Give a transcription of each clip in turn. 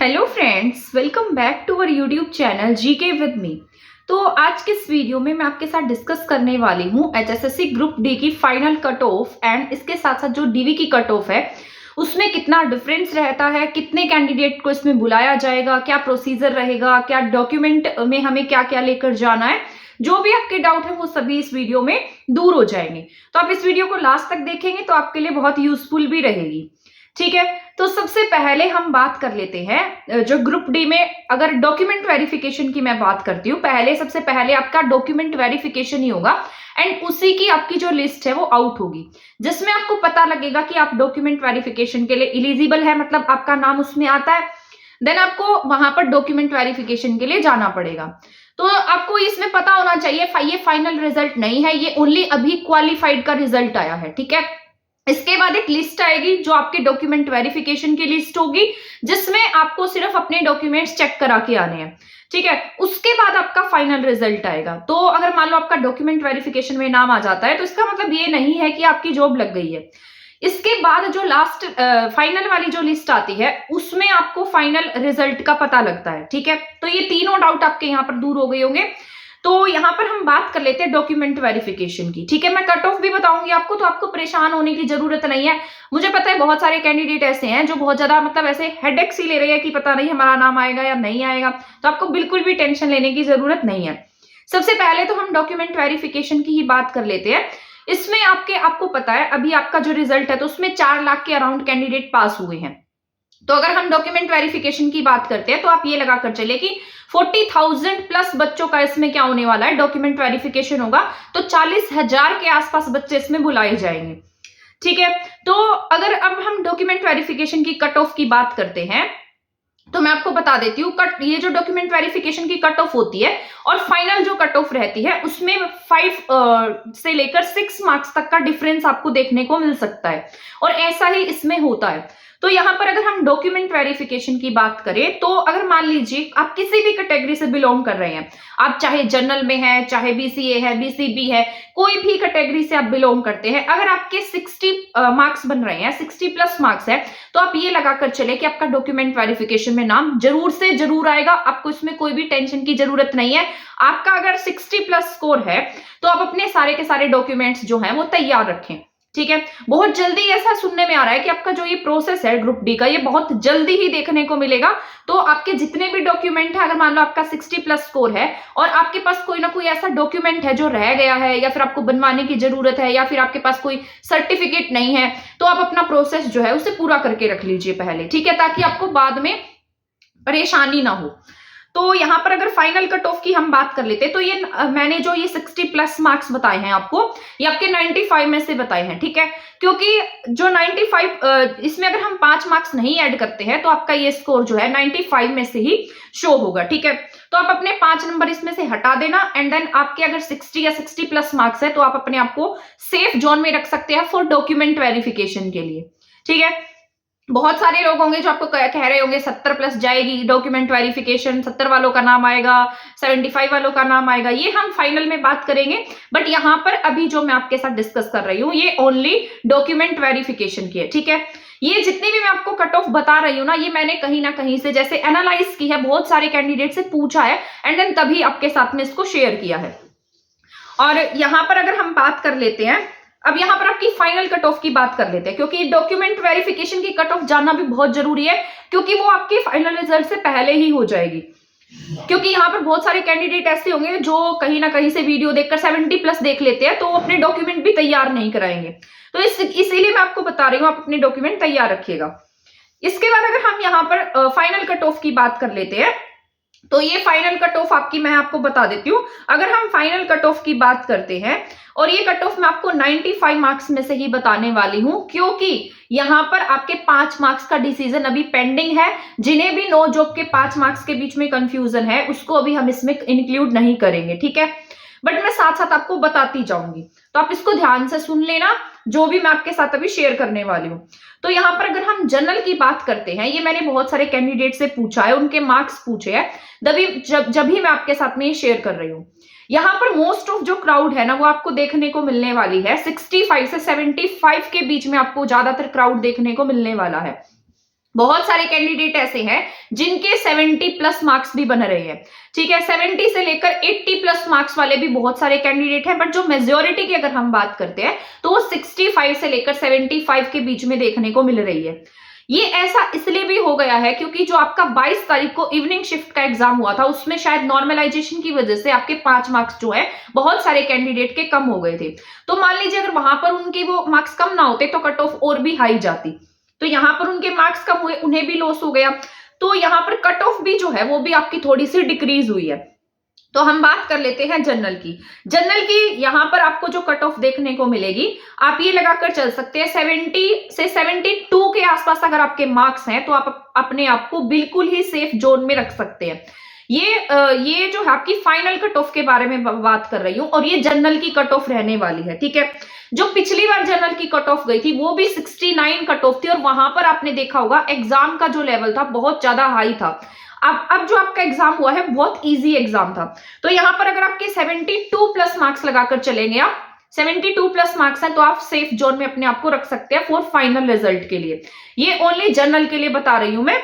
Hello friends, welcome back to our YouTube channel GK with me. तो आज के इस वीडियो में मैं आपके साथ डिस्कस करने वाली हूँ एचएसएससी ग्रुप डी की फाइनल कट ऑफ एंड इसके साथ साथ जो डीवी की कट ऑफ है उसमें कितना डिफरेंस रहता है, कितने कैंडिडेट को इसमें बुलाया जाएगा, क्या प्रोसीजर रहेगा, क्या डॉक्यूमेंट में हमें क्या क्या लेकर जाना है। जो भी आपके डाउट है वो सभी इस वीडियो में दूर हो जाएंगे। तो आप इस वीडियो को लास्ट तक देखेंगे तो आपके लिए बहुत यूजफुल भी रहेगी। ठीक है, तो सबसे पहले हम बात कर लेते हैं जो ग्रुप डी में अगर डॉक्यूमेंट वेरिफिकेशन की मैं बात करती हूँ। सबसे पहले आपका डॉक्यूमेंट वेरिफिकेशन ही होगा एंड उसी की आपकी जो लिस्ट है वो आउट होगी, जिसमें आपको पता लगेगा कि आप डॉक्यूमेंट वेरिफिकेशन के लिए इलिजिबल है, मतलब आपका नाम उसमें आता है। देन आपको वहां पर डॉक्यूमेंट वेरिफिकेशन के लिए जाना पड़ेगा। तो आपको इसमें पता होना चाहिए ये फाइनल रिजल्ट नहीं है, ये ओनली अभी क्वालिफाइड का रिजल्ट आया है। ठीक है, इसके बाद एक लिस्ट आएगी जो आपके डॉक्यूमेंट वेरिफिकेशन की लिस्ट होगी, जिसमें आपको सिर्फ अपने डॉक्यूमेंट्स चेक करा के आने हैं। ठीक है, उसके बाद आपका फाइनल रिजल्ट आएगा। तो अगर मान लो आपका डॉक्यूमेंट वेरिफिकेशन में नाम आ जाता है तो इसका मतलब ये नहीं है कि आपकी जॉब लग गई है। इसके बाद जो लास्ट फाइनल वाली जो लिस्ट आती है उसमें आपको फाइनल रिजल्ट का पता लगता है। ठीक है, तो ये तीनों डाउट आपके यहाँ पर दूर हो गए होंगे। तो यहाँ पर हम बात कर लेते हैं डॉक्यूमेंट वेरिफिकेशन की। ठीक है, मैं कट ऑफ भी बताऊंगी आपको, तो आपको परेशान होने की जरूरत नहीं है। मुझे पता है बहुत सारे कैंडिडेट ऐसे हैं जो बहुत ज्यादा मतलब ऐसे हेडेक सी ले रहे हैं कि पता नहीं हमारा नाम आएगा या नहीं आएगा। तो आपको बिल्कुल भी टेंशन लेने की जरूरत नहीं है। सबसे पहले तो हम डॉक्यूमेंट वेरिफिकेशन की ही बात कर लेते हैं। इसमें आपको पता है अभी आपका जो रिजल्ट है तो उसमें 4 लाख के अराउंड कैंडिडेट पास हुए हैं। तो अगर हम डॉक्यूमेंट वेरिफिकेशन की बात करते हैं तो आप ये लगा कर चले कि 40,000 प्लस बच्चों का इसमें क्या होने वाला है, डॉक्यूमेंट वेरिफिकेशन होगा। तो 40,000 के आसपास बच्चे इसमें बुलाए जाएंगे। ठीक है, तो अगर अब हम डॉक्यूमेंट वेरिफिकेशन की कट ऑफ की बात करते हैं तो मैं आपको बता देती हूँ ये जो डॉक्यूमेंट वेरिफिकेशन की कट ऑफ होती है और फाइनल जो कट ऑफ रहती है उसमें 5 से लेकर 6 मार्क्स तक का डिफरेंस आपको देखने को मिल सकता है, और ऐसा ही इसमें होता है। तो यहाँ पर अगर हम डॉक्यूमेंट वेरिफिकेशन की बात करें तो अगर मान लीजिए आप किसी भी कैटेगरी से बिलोंग कर रहे हैं, आप चाहे जनरल में है, चाहे बीसीए है, बीसीबी है, कोई भी कैटेगरी से आप बिलोंग करते हैं, अगर आपके 60 मार्क्स बन रहे हैं, 60 प्लस मार्क्स है, तो आप ये लगाकर चले कि आपका डॉक्यूमेंट वेरिफिकेशन में नाम जरूर से जरूर आएगा। आपको इसमें कोई भी टेंशन की जरूरत नहीं है। आपका अगर 60 प्लस स्कोर है तो आप अपने सारे के सारे डॉक्यूमेंट्स जो हैं वो तैयार रखें। ठीक है, बहुत जल्दी ऐसा सुनने में आ रहा है कि आपका जो ये प्रोसेस है ग्रुप डी का ये बहुत जल्दी ही देखने को मिलेगा। तो आपके जितने भी डॉक्यूमेंट है, अगर मान लो आपका 60 प्लस स्कोर है और आपके पास कोई ना कोई ऐसा डॉक्यूमेंट है जो रह गया है या फिर आपको बनवाने की जरूरत है या फिर आपके पास कोई सर्टिफिकेट नहीं है, तो आप अपना प्रोसेस जो है उसे पूरा करके रख लीजिए पहले। ठीक है, ताकि आपको बाद में परेशानी ना हो। तो यहाँ पर अगर फाइनल कट ऑफ की हम बात कर लेते हैं तो ये मैंने जो ये 60 प्लस मार्क्स बताए हैं आपको, ये आपके 95 में से बताए हैं। ठीक है, क्योंकि जो 95 इसमें अगर हम 5 मार्क्स नहीं ऐड करते हैं तो आपका ये स्कोर जो है 95 में से ही शो होगा। ठीक है, तो आप अपने 5 नंबर इसमें से हटा देना एंड देन आपके अगर 60 या 60 प्लस मार्क्स है तो आप अपने आप को सेफ जोन में रख सकते हैं फॉर डॉक्यूमेंट वेरिफिकेशन के लिए। ठीक है, बहुत सारे लोग होंगे जो आपको कह रहे होंगे 70 प्लस जाएगी डॉक्यूमेंट वेरिफिकेशन, 70 वालों का नाम आएगा, 75 वालों का नाम आएगा, ये हम फाइनल में बात करेंगे। बट यहाँ पर अभी जो मैं आपके साथ डिस्कस कर रही हूँ ये ओनली डॉक्यूमेंट वेरिफिकेशन की है। ठीक है, ये जितनी भी मैं आपको कट ऑफ बता रही हूँ ना, ये मैंने कहीं ना कहीं से जैसे एनालाइज की है, बहुत सारे कैंडिडेट से पूछा है एंड देन तभी आपके साथ में इसको शेयर किया है। और यहाँ पर अगर हम बात कर लेते हैं, अब यहाँ पर आपकी फाइनल कट ऑफ की बात कर लेते हैं, क्योंकि डॉक्यूमेंट वेरिफिकेशन की कट ऑफ जानना भी बहुत जरूरी है, क्योंकि वो आपके फाइनल रिजल्ट से पहले ही हो जाएगी। क्योंकि यहाँ पर बहुत सारे कैंडिडेट ऐसे होंगे जो कहीं ना कहीं से वीडियो देखकर 70 प्लस देख लेते हैं तो वो अपने डॉक्यूमेंट भी तैयार नहीं कराएंगे। तो इसीलिए मैं आपको बता रही हूँ आप अपने डॉक्यूमेंट तैयार रखिएगा। इसके बाद अगर हम यहाँ पर फाइनल कट ऑफ की बात कर लेते हैं तो ये फाइनल कट ऑफ आपकी मैं आपको बता देती हूँ। अगर हम फाइनल कट ऑफ की बात करते हैं, और ये कट ऑफ मैं आपको 95 मार्क्स में से ही बताने वाली हूँ, क्योंकि यहाँ पर आपके 5 मार्क्स का डिसीजन अभी पेंडिंग है। जिन्हें भी नो जॉब के 5 मार्क्स के बीच में कंफ्यूजन है उसको अभी हम इसमें इंक्लूड नहीं करेंगे। ठीक है, बट मैं साथ साथ आपको बताती जाऊंगी, तो आप इसको ध्यान से सुन लेना जो भी मैं आपके साथ अभी शेयर करने वाली हूँ। तो यहाँ पर अगर हम जनरल की बात करते हैं, ये मैंने बहुत सारे कैंडिडेट से पूछा है, उनके मार्क्स पूछे हैं, जब भी मैं आपके साथ में ये शेयर कर रही हूँ। यहाँ पर मोस्ट ऑफ जो क्राउड है ना वो आपको देखने को मिलने वाली है 65 से 75 के बीच में, आपको ज्यादातर क्राउड देखने को मिलने वाला है। बहुत सारे कैंडिडेट ऐसे हैं जिनके 70 प्लस मार्क्स भी बन रहे हैं, ठीक है। 70 से लेकर 80 प्लस मार्क्स वाले भी बहुत सारे कैंडिडेट हैं, बट जो मेजोरिटी की अगर हम बात करते हैं तो वो 65 से लेकर 75 के बीच में देखने को मिल रही है। ये ऐसा इसलिए भी हो गया है क्योंकि जो आपका 22 तारीख को इवनिंग शिफ्ट का एग्जाम हुआ था उसमें शायद नॉर्मलाइजेशन की वजह से आपके 5 मार्क्स जो है बहुत सारे कैंडिडेट के कम हो गए थे। तो मान लीजिए अगर वहां पर उनके वो मार्क्स कम ना होते तो कट ऑफ और भी हाई जाती, तो यहाँ पर उनके मार्क्स कम हुए, उन्हें भी लॉस हो गया। तो यहाँ पर कट ऑफ भी जो है वो भी आपकी थोड़ी सी डिक्रीज हुई है। तो हम बात कर लेते हैं जनरल की। जनरल की यहाँ पर आपको जो कट ऑफ देखने को मिलेगी, आप ये लगाकर चल सकते हैं 70 से 72 के आसपास अगर आपके मार्क्स हैं तो आप अपने आप को बिल्कुल ही सेफ जोन में रख सकते हैं। ये जो है आपकी फाइनल कट ऑफ के बारे में बात कर रही हूं, और ये जनरल की कट ऑफ रहने वाली है, ठीक है। जो पिछली बार जनरल की कट ऑफ गई थी वो भी 69 कट ऑफ थी, और वहां पर आपने देखा होगा एग्जाम का जो लेवल था बहुत ज्यादा हाई था। अब जो आपका एग्जाम हुआ है बहुत इजी एग्जाम था। तो यहाँ पर अगर आपके 72 प्लस मार्क्स लगाकर चलेंगे, आप 72 प्लस मार्क्स हैं तो आप सेफ जोन में अपने आप को रख सकते हैं फॉर फाइनल रिजल्ट के लिए। ये ओनली जनरल के लिए बता रही हूं मैं।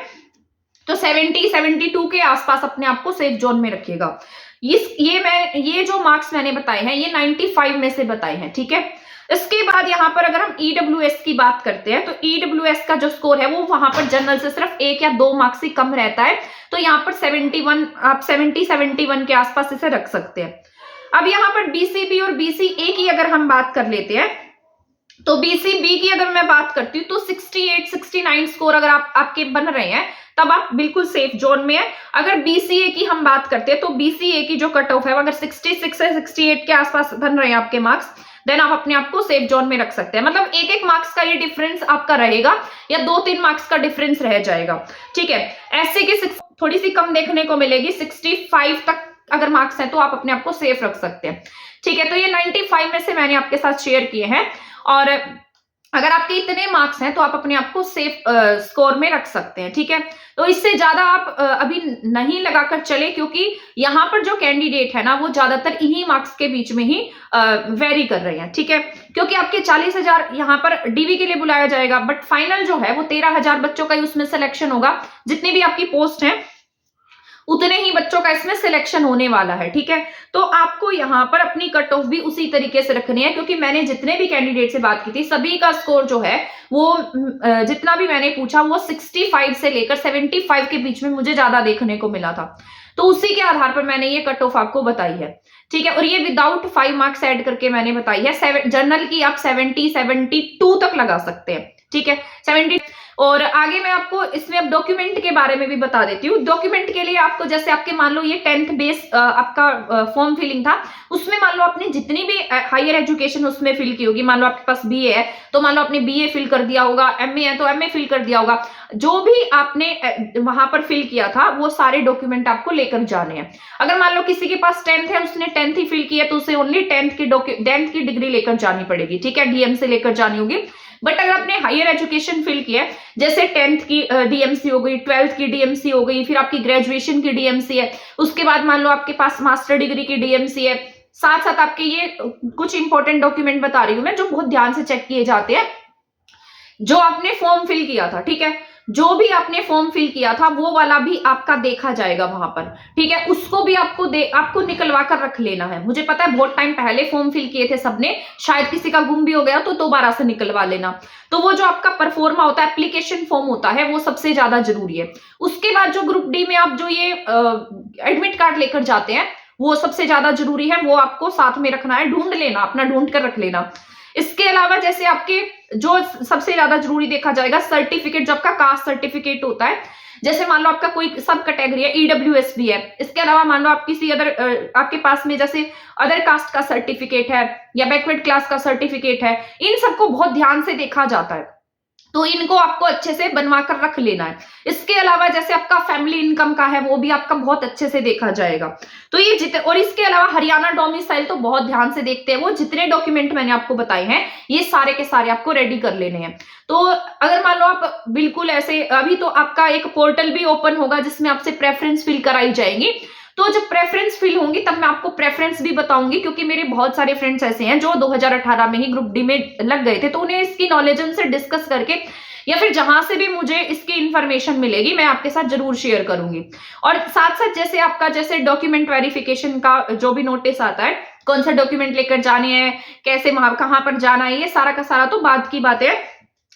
तो 72 के आसपास अपने आप को सेफ जोन में रखिएगा। ये जो मार्क्स मैंने बताए हैं ये 95 में से बताए हैं, ठीक है। इसके बाद यहाँ पर अगर हम ईडब्ल्यूएस की बात करते हैं तो ईडब्ल्यूएस का जो स्कोर है वो वहां पर जनरल से सिर्फ 1 या 2 मार्क्स ही कम रहता है। तो यहाँ पर 71, आप 71 के आसपास इसे रख सकते हैं। अब यहाँ पर बीसीबी और बीसीए की अगर हम बात कर लेते हैं तो बीसीबी की अगर मैं बात करती हूँ तो 68, 69 स्कोर अगर आपके बन रहे हैं तब आप बिल्कुल सेफ जोन में है। अगर बीसीए की हम बात करते हैं तो बीसीए की जो कट ऑफ है अगर 66 से 68 के आसपास बन रहे हैं आपके मार्क्स, देन आप अपने आप को सेफ जोन में रख सकते हैं। मतलब एक मार्क्स का ये डिफरेंस आपका रहेगा या 2-3 मार्क्स का डिफरेंस रह जाएगा, ठीक है। एससी की थोड़ी सी कम देखने को मिलेगी, 65 तक अगर मार्क्स हैं तो आप अपने आप को सेफ रख सकते हैं, ठीक है। तो ये 95 में से मैंने आपके साथ शेयर किए हैं, और अगर आपके इतने मार्क्स हैं तो आप अपने आप को सेफ स्कोर में रख सकते हैं, ठीक है। तो इससे ज्यादा आप अभी नहीं लगाकर चले, क्योंकि यहाँ पर जो कैंडिडेट है ना वो ज्यादातर इन्हीं मार्क्स के बीच में ही वेरी कर रहे हैं, ठीक है। क्योंकि आपके 40,000 यहाँ पर डीवी के लिए बुलाया जाएगा, बट फाइनल जो है वो 13,000 बच्चों का ही उसमें सिलेक्शन होगा। जितनी भी आपकी पोस्ट है उतने ही बच्चों का इसमें सिलेक्शन होने वाला है, ठीक है। तो आपको यहाँ पर अपनी कट ऑफ भी उसी तरीके से रखनी है, क्योंकि मैंने जितने भी कैंडिडेट से बात की थी सभी का स्कोर जो है वो जितना भी मैंने पूछा वो 65 से लेकर 75 के बीच में मुझे ज्यादा देखने को मिला था। तो उसी के आधार पर मैंने ये कट ऑफ आपको बताई है, ठीक है। और ये विदाउट 5 मार्क्स ऐड करके मैंने बताई है। जनरल की आप 72 तक लगा सकते हैं, ठीक है, 70। और आगे मैं आपको इसमें अब डॉक्यूमेंट के बारे में भी बता देती हूँ। डॉक्यूमेंट के लिए आपको जैसे आपके मान लो ये 10th बेस आपका फॉर्म फिलिंग था, उसमें मान लो आपने जितनी भी हायर एजुकेशन उसमें फिल की होगी, मान लो आपके पास बीए है तो मान लो आपने बीए फिल कर दिया होगा, एमए है तो एमए फिल कर दिया होगा। जो भी आपने वहां पर फिल किया था वो सारे डॉक्यूमेंट आपको लेकर जाने हैं। अगर मान लो किसी के पास 10th है, उसने 10th ही फिल किया तो उसे ओनली 10th की डिग्री लेकर जानी पड़ेगी, ठीक है, डीएम से लेकर जानी होगी। बट अगर आपने हायर एजुकेशन फिल किया है, जैसे 10th की डीएमसी हो गई, 12th की डीएमसी हो गई, फिर आपकी ग्रेजुएशन की डीएमसी है, उसके बाद मान लो आपके पास मास्टर डिग्री की डीएमसी है, साथ साथ आपके ये कुछ इंपॉर्टेंट डॉक्यूमेंट बता रही हूं मैं जो बहुत ध्यान से चेक किए जाते हैं। जो आपने फॉर्म फिल किया था, ठीक है, जो भी आपने फॉर्म फिल किया था वो वाला भी आपका देखा जाएगा वहां पर, ठीक है। उसको भी आपको निकलवा कर रख लेना है। मुझे पता है बहुत टाइम पहले फॉर्म फिल किए थे सबने, शायद किसी का गुम भी हो गया तो दोबारा से निकलवा लेना। तो वो जो आपका परफॉर्मा होता है, एप्लीकेशन फॉर्म होता है, वो सबसे ज्यादा जरूरी है। उसके बाद जो ग्रुप डी में आप जो ये एडमिट कार्ड लेकर जाते हैं वो सबसे ज्यादा जरूरी है, वो आपको साथ में रखना है, ढूंढ लेना, अपना ढूंढ कर रख लेना। इसके अलावा जैसे आपके जो सबसे ज्यादा जरूरी देखा जाएगा सर्टिफिकेट, जो आपका कास्ट सर्टिफिकेट होता है, जैसे मान लो आपका कोई सब कैटेगरी है, ईडब्ल्यूएस भी है, इसके अलावा मान लो आप किसी आपके पास में जैसे अदर कास्ट का सर्टिफिकेट है या बैकवर्ड क्लास का सर्टिफिकेट है, इन सबको बहुत ध्यान से देखा जाता है, तो इनको आपको अच्छे से बनवा कर रख लेना है। इसके अलावा जैसे आपका फैमिली इनकम का है वो भी आपका बहुत अच्छे से देखा जाएगा। तो ये और इसके अलावा हरियाणा डोमिसाइल तो बहुत ध्यान से देखते हैं, वो जितने डॉक्यूमेंट मैंने आपको बताए हैं ये सारे के सारे आपको रेडी कर लेने हैं। तो अगर मान लो आप बिल्कुल ऐसे, अभी तो आपका एक पोर्टल भी ओपन होगा जिसमें आपसे प्रेफरेंस फिल कराई जाएंगी। तो जब प्रेफरेंस फिल होंगी तब मैं आपको प्रेफरेंस भी बताऊंगी, क्योंकि मेरे बहुत सारे फ्रेंड्स ऐसे हैं जो 2018 में ही ग्रुप डी में लग गए थे, तो उन्हें इसकी नॉलेज उनसे डिस्कस करके या फिर जहां से भी मुझे इसकी इंफॉर्मेशन मिलेगी मैं आपके साथ जरूर शेयर करूंगी। और साथ साथ जैसे आपका जैसे डॉक्यूमेंट वेरिफिकेशन का जो भी नोटिस आता है, कौन सा डॉक्यूमेंट लेकर जाने हैं, कैसे वहां कहां पर जाना है, ये सारा का सारा तो बाद की बात है,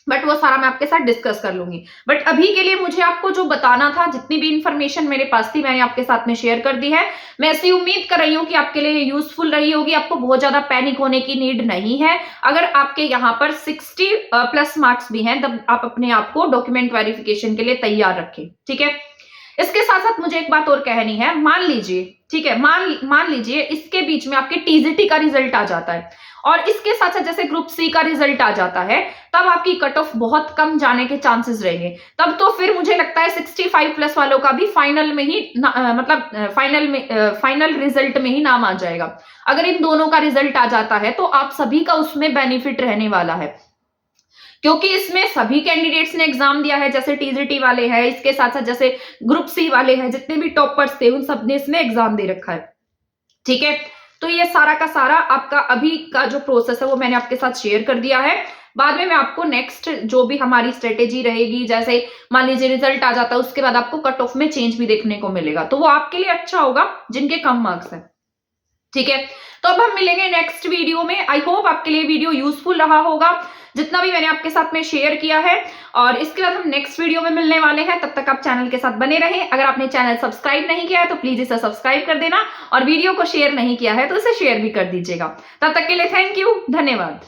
बट वो सारा मैं आपके साथ डिस्कस कर लूंगी। बट अभी के लिए मुझे आपको जो बताना था, जितनी भी इंफॉर्मेशन मेरे पास थी मैंने आपके साथ में शेयर कर दी है। मैं ऐसी उम्मीद कर रही हूँ कि आपके लिए यूजफुल रही होगी, आपको बहुत ज्यादा पैनिक होने की नीड नहीं है। अगर आपके यहाँ पर 60 प्लस मार्क्स भी हैं तब आप अपने आप को डॉक्यूमेंट वेरिफिकेशन के लिए तैयार रखें, ठीक है। इसके साथ साथ मुझे एक बात और कहनी है, मान लीजिए, ठीक है, मान लीजिए इसके बीच में आपके टीजीटी का रिजल्ट आ जाता है और इसके साथ साथ जैसे ग्रुप सी का रिजल्ट आ जाता है, तब आपकी कट ऑफ बहुत कम जाने के चांसेस रहेंगे। तब तो फिर मुझे लगता है 65 प्लस वालों का भी फाइनल में ही फाइनल रिजल्ट में ही नाम आ जाएगा। अगर इन दोनों का रिजल्ट आ जाता है तो आप सभी का उसमें बेनिफिट रहने वाला है, क्योंकि इसमें सभी कैंडिडेट्स ने एग्जाम दिया है, जैसे टीजीटी वाले हैं, इसके साथ साथ जैसे ग्रुप सी वाले हैं, जितने भी टॉपर्स थे उन सब ने इसमें एग्जाम दे रखा है, ठीक है। तो ये सारा का सारा आपका अभी का जो प्रोसेस है वो मैंने आपके साथ शेयर कर दिया है। बाद में मैं आपको नेक्स्ट जो भी हमारी स्ट्रेटेजी रहेगी, जैसे मान लीजिए रिजल्ट आ जाता है उसके बाद आपको कट ऑफ में चेंज भी देखने को मिलेगा, तो वो आपके लिए अच्छा होगा जिनके कम मार्क्स हैं, ठीक है। तो अब हम मिलेंगे नेक्स्ट वीडियो में। आई होप आपके लिए वीडियो यूजफुल रहा होगा, जितना भी मैंने आपके साथ में शेयर किया है। और इसके बाद हम नेक्स्ट वीडियो में मिलने वाले हैं, तब तक आप चैनल के साथ बने रहें। अगर आपने चैनल सब्सक्राइब नहीं किया है तो प्लीज इसे सब्सक्राइब कर देना, और वीडियो को शेयर नहीं किया है तो इसे शेयर भी कर दीजिएगा। तब तक के लिए थैंक यू, धन्यवाद।